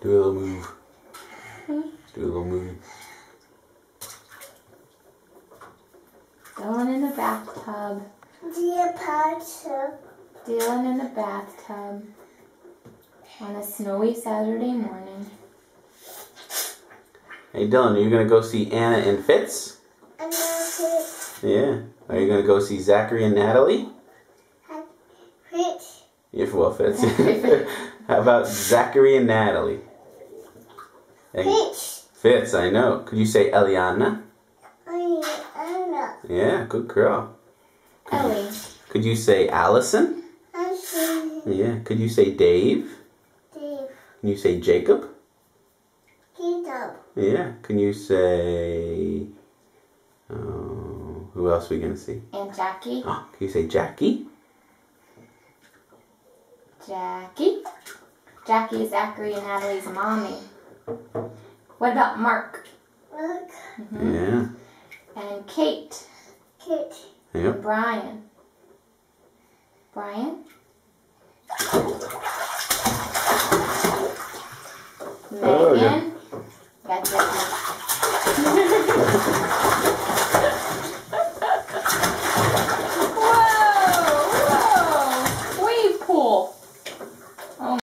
Do a little move. Do a little move. Dylan in the bathtub. Dylan in the bathtub. On a snowy Saturday morning. Hey Dylan, are you gonna go see Anna and Fitz? Yeah. Are you gonna go see Zachary and Natalie? Fitz. Yeah, well, Fitz. How about Zachary and Natalie? And Fitz. Fitz, I know. Could you say Eliana? Anna. Yeah, good girl. Ellie. Could you say Allison? Yeah. Could you say Dave? Dave. Can you say Jacob? Jacob. Yeah. Can you say... who else are we going to see? Aunt Jackie. Oh, can you say Jackie? Jackie. Jackie is Zachary and Natalie's mommy. What about Mark? Look. Yeah. And Kate. Kate. And Yep. Brian. Brian?